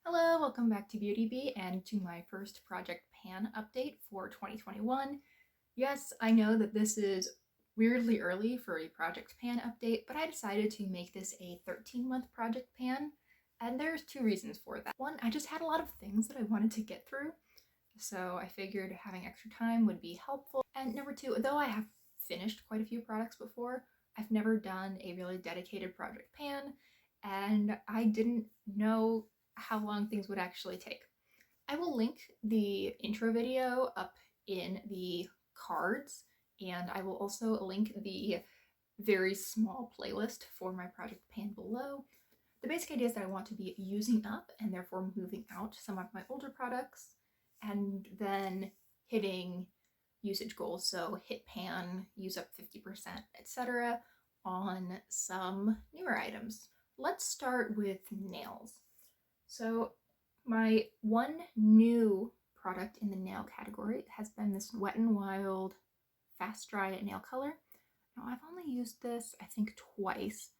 Hello, welcome back to Beauty Bee and to my first Project Pan update for 2021. Yes, I know that this is weirdly early for a Project Pan update, but I decided to make this a 13-month Project Pan, and there's two reasons for that. One, I just had a lot of things that I wanted to get through, so I figured having extra time would be helpful. And number two, though I have finished quite a few products before, I've never done a really dedicated Project Pan, and I didn't know how long things would actually take. I will link the intro video up in the cards, and I will also link the very small playlist for my Project Pan below. The basic idea is that I want to be using up and therefore moving out some of my older products and then hitting usage goals. So hit pan, use up 50%, etc. on some newer items. Let's start with nails. So my one new product in the nail category has been this Wet n Wild Fast Dry nail color. Now I've only used this I think twice,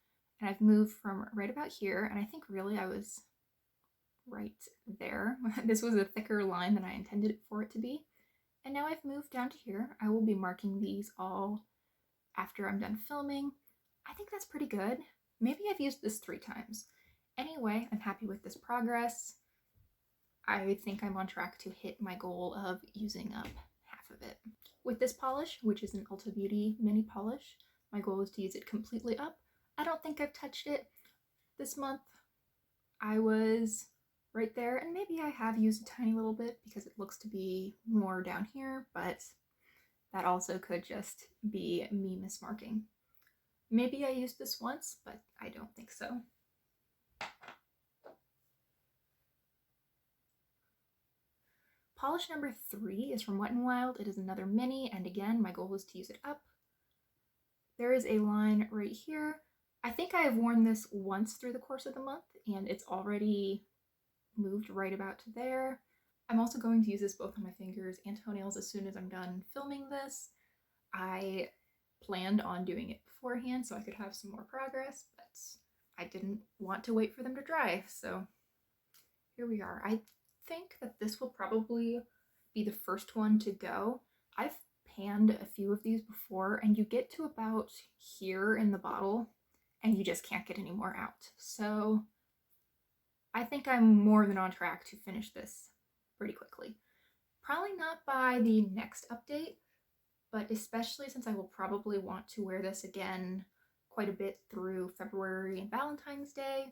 and I've moved from right about here, and I think really I was right there. This was a thicker line than I intended it for it to be, and now I've moved down to here. I will be marking these all after I'm done filming. I think that's pretty good. Maybe I've used this 3 times. Anyway, I'm happy with this progress. I think I'm on track to hit my goal of using up half of it. With this polish, which is an Ulta Beauty mini polish, my goal is to use it completely up. I don't think I've touched it this month. I was right there, and maybe I have used a tiny little bit because it looks to be more down here, but that also could just be me mismarking. Maybe I used this once, but I don't think so. Polish number 3 is from Wet n Wild. It is another mini, and again, my goal is to use it up. There is a line right here. I think I have worn this once through the course of the month, and it's already moved right about to there. I'm also going to use this both on my fingers and toenails as soon as I'm done filming this. I planned on doing it beforehand so I could have some more progress, but I didn't want to wait for them to dry, so here we are. I think that this will probably be the first one to go. I've panned a few of these before, and you get to about here in the bottle and you just can't get any more out. So I think I'm more than on track to finish this pretty quickly. Probably not by the next update, but especially since I will probably want to wear this again quite a bit through February and Valentine's Day,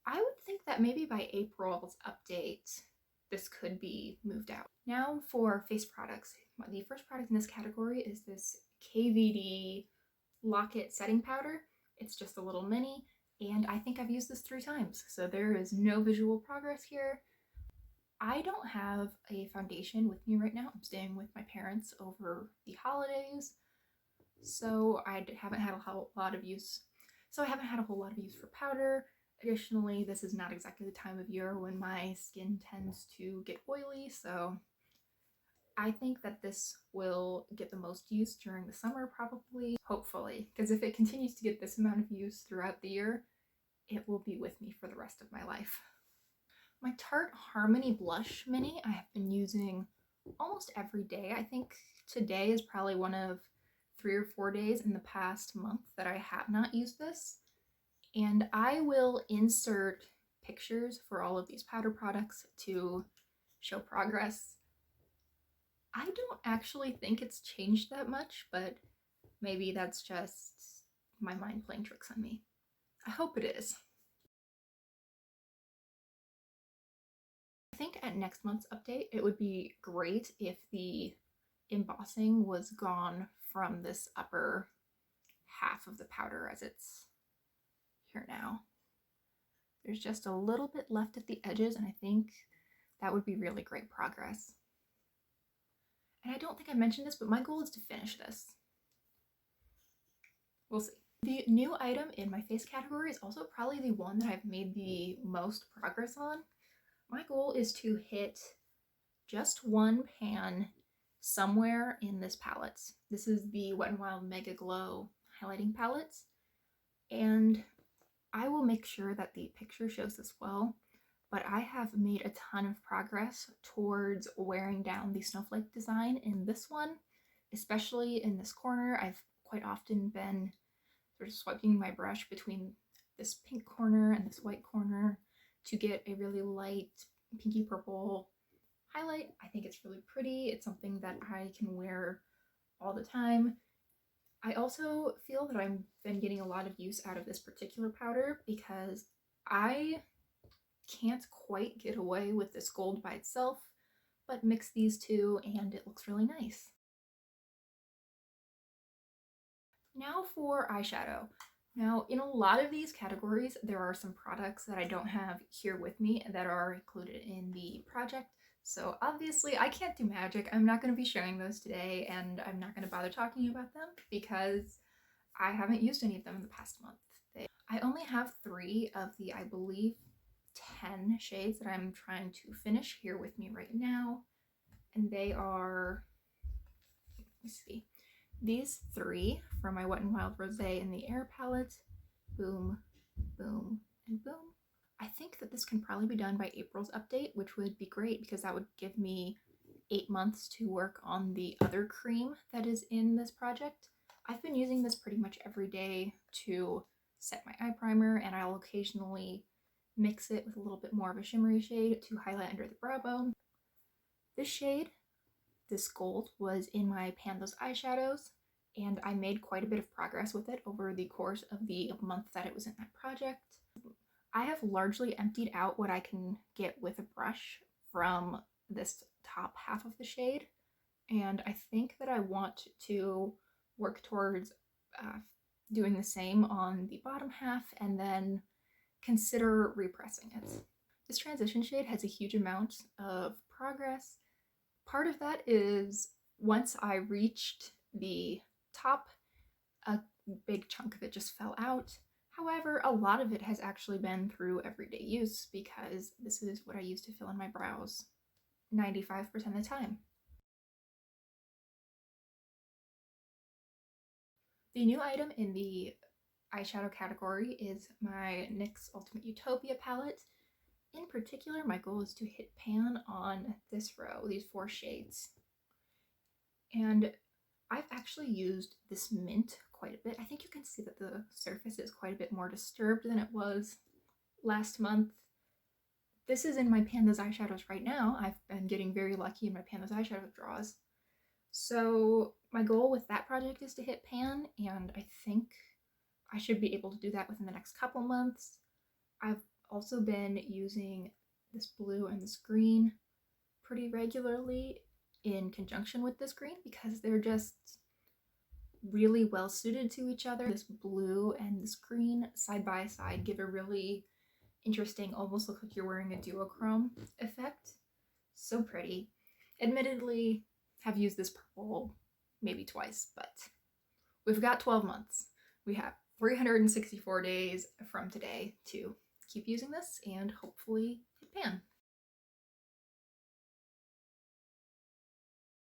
I would think that maybe by April's update, this could be moved out. Now for face products. The first product in this category is this KVD Locket setting powder. It's just a little mini, and I think I've used this 3 times, so there is no visual progress here. I don't have a foundation with me right now. I'm staying with my parents over the holidays, so I haven't had a whole lot of use. So I haven't had a whole lot of use for powder. Additionally, this is not exactly the time of year when my skin tends to get oily, so I think that this will get the most use during the summer, probably, hopefully, because if it continues to get this amount of use throughout the year, it will be with me for the rest of my life. My Tarte Harmony Blush Mini I have been using almost every day. I think today is probably one of 3 or 4 days in the past month that I have not used this. And I will insert pictures for all of these powder products to show progress. I don't actually think it's changed that much, but maybe that's just my mind playing tricks on me. I hope it is. I think at next month's update, it would be great if the embossing was gone from this upper half of the powder as it's here now. There's just a little bit left at the edges, and I think that would be really great progress. And I don't think I mentioned this, but my goal is to finish this. We'll see. The new item in my face category is also probably the one that I've made the most progress on. My goal is to hit just one pan somewhere in this palette. This is the Wet n Wild Mega Glow highlighting palettes, and I will make sure that the picture shows this well, but I have made a ton of progress towards wearing down the snowflake design in this one, especially in this corner. I've quite often been sort of swiping my brush between this pink corner and this white corner to get a really light pinky purple highlight. I think it's really pretty. It's something that I can wear all the time. I also feel that I've been getting a lot of use out of this particular powder because I can't quite get away with this gold by itself, but mix these two and it looks really nice. Now for eyeshadow. Now, in a lot of these categories, there are some products that I don't have here with me that are included in the project. So obviously I can't do magic. I'm not going to be showing those today, and I'm not going to bother talking about them because I haven't used any of them in the past month. I only have 3 of the, I believe, 10 shades that I'm trying to finish here with me right now. And they are, let me see, these 3 from my Wet n Wild Rosé in the Air palette. Boom, boom, and boom. I think that this can probably be done by April's update, which would be great because that would give me 8 months to work on the other cream that is in this project. I've been using this pretty much every day to set my eye primer, and I'll occasionally mix it with a little bit more of a shimmery shade to highlight under the brow bone. This shade, this gold, was in my Pandas eyeshadows, and I made quite a bit of progress with it over the course of the month that it was in that project. I have largely emptied out what I can get with a brush from this top half of the shade, and I think that I want to work towards doing the same on the bottom half and then consider repressing it. This transition shade has a huge amount of progress. Part of that is once I reached the top, a big chunk of it just fell out. However, a lot of it has actually been through everyday use because this is what I use to fill in my brows 95% of the time. The new item in the eyeshadow category is my NYX Ultimate Utopia palette. In particular, my goal is to hit pan on this row, these 4 shades. And I've actually used this mint quite a bit. I think you can see that the surface is quite a bit more disturbed than it was last month. This is in my Pandas eyeshadows right now. I've been getting very lucky in my Pandas eyeshadow draws. So my goal with that project is to hit pan, and I think I should be able to do that within the next couple months. I've also been using this blue and this green pretty regularly in conjunction with this green because they're just really well suited to each other. This blue and this green side by side give a really interesting, almost look like you're wearing a duochrome effect. So pretty. Admittedly, have used this purple maybe twice, but we've got 12 months. We have 364 days from today to keep using this and hopefully hit pan.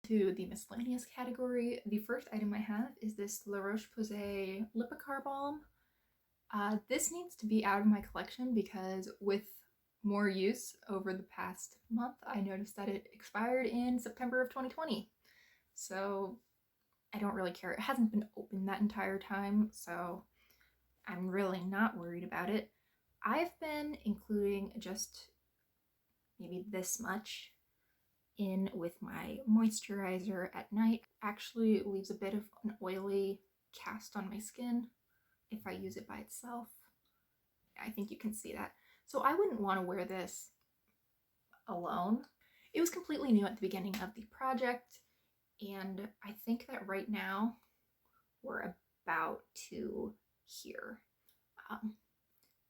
To the miscellaneous category, the first item I have is this La Roche-Posay Lipicar Balm. This needs to be out of my collection because with more use over the past month, I noticed that it expired in September of 2020. So I don't really care. It hasn't been open that entire time, so I'm really not worried about it. I've been including just maybe this much in with my moisturizer at night. Actually leaves a bit of an oily cast on my skin if I use it by itself. I think you can see that. So I wouldn't want to wear this alone. It was completely new at the beginning of the project, and I think that right now we're about to here.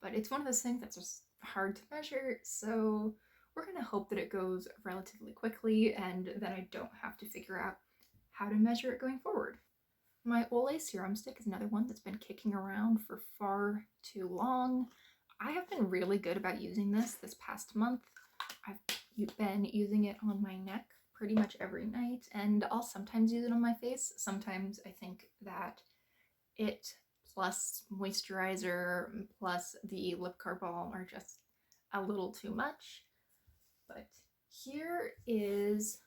But it's one of those things that's just hard to measure, so we're gonna hope that it goes relatively quickly and then I don't have to figure out how to measure it going forward. My Ola Serum Stick is another one that's been kicking around for far too long. I have been really good about using this past month. I've been using it on my neck pretty much every night, and I'll sometimes use it on my face. Sometimes I think that it plus moisturizer plus the lip care balm are just a little too much. But here is,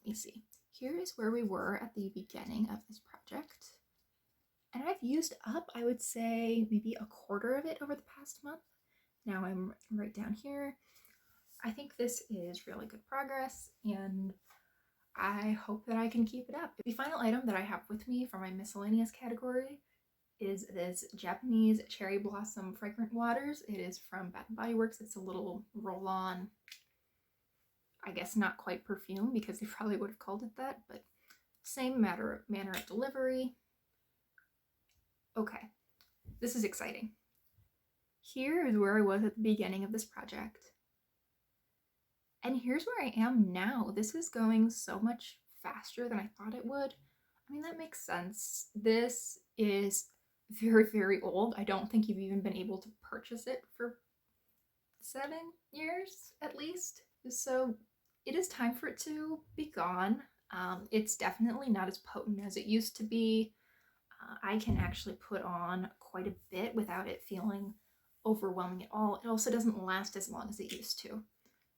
let me see, here is where we were at the beginning of this project. And I've used up, I would say, maybe a quarter of it over the past month. Now I'm right down here. I think this is really good progress, and I hope that I can keep it up. The final item that I have with me for my miscellaneous category is this Japanese cherry blossom fragrant waters. It is from Bath & Body Works. It's a little roll-on, I guess not quite perfume because they probably would have called it that, but same manner of delivery. Okay, this is exciting. Here is where I was at the beginning of this project. And here's where I am now. This is going so much faster than I thought it would. I mean, that makes sense. This is very, very old. I don't think you've even been able to purchase it for 7 years at least. So it is time for it to be gone. It's definitely not as potent as it used to be. I can actually put on quite a bit without it feeling overwhelming at all. It also doesn't last as long as it used to.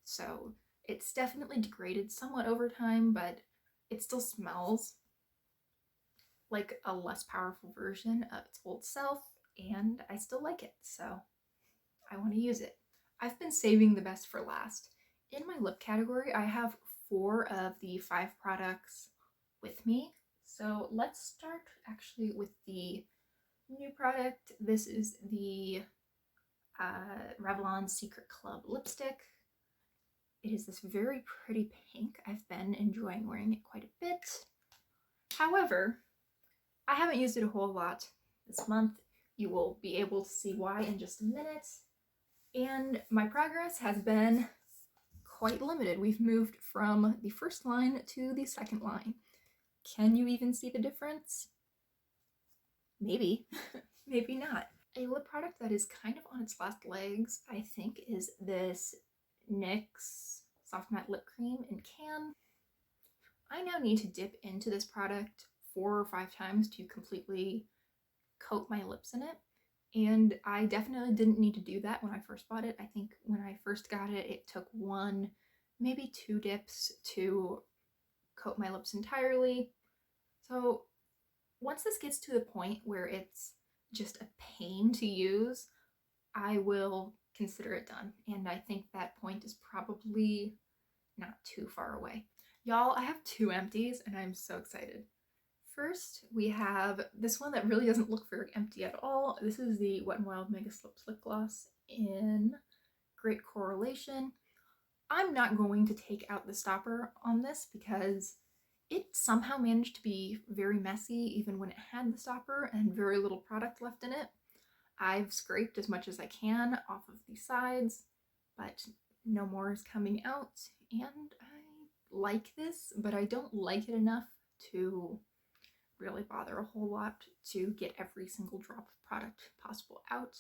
So it's definitely degraded somewhat over time, but it still smells like a less powerful version of its old self, and I still like it, so I want to use it. I've been saving the best for last. In my lip category, I have 4 of the 5 products with me. So let's start actually with the new product. This is the Revlon Secret Club lipstick. It is this very pretty pink. I've been enjoying wearing it quite a bit. However, I haven't used it a whole lot this month. You will be able to see why in just a minute. And my progress has been quite limited. We've moved from the first line to the second line. Can you even see the difference? Maybe, maybe not. A lip product that is kind of on its last legs, I think, is this NYX Soft Matte Lip Cream in Can. I now need to dip into this product 4 or 5 times to completely coat my lips in it. And I definitely didn't need to do that when I first bought it. I think when I first got it, it took 1, maybe 2 dips to coat my lips entirely. So once this gets to the point where it's just a pain to use, I will consider it done. And I think that point is probably not too far away. Y'all, I have 2 empties and I'm so excited. First, we have this one that really doesn't look very empty at all. This is the Wet n Wild Mega Slips Lip Gloss in Great Correlation. I'm not going to take out the stopper on this because it somehow managed to be very messy even when it had the stopper and very little product left in it. I've scraped as much as I can off of the sides, but no more is coming out, and I like this, but I don't like it enough to really bother a whole lot to get every single drop of product possible out.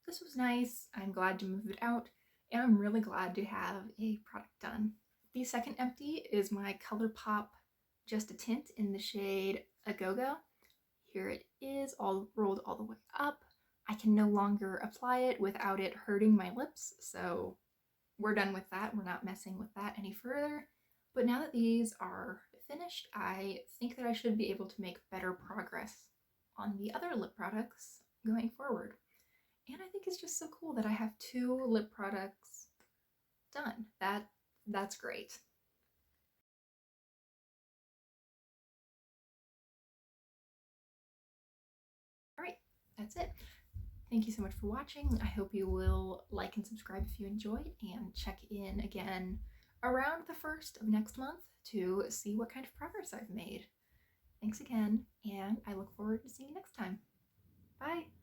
This was nice. I'm glad to move it out, and I'm really glad to have a product done. The second empty is my ColourPop Just a Tint in the shade Agogo. Here it is, all rolled all the way up. I can no longer apply it without it hurting my lips, so we're done with that. We're not messing with that any further. But now that these are finished, I think that I should be able to make better progress on the other lip products going forward. And I think it's just so cool that I have 2 lip products done. That's great. All right, that's it. Thank you so much for watching. I hope you will like and subscribe if you enjoyed, and check in again around the 1st of next month to see what kind of progress I've made. Thanks again, and I look forward to seeing you next time. Bye!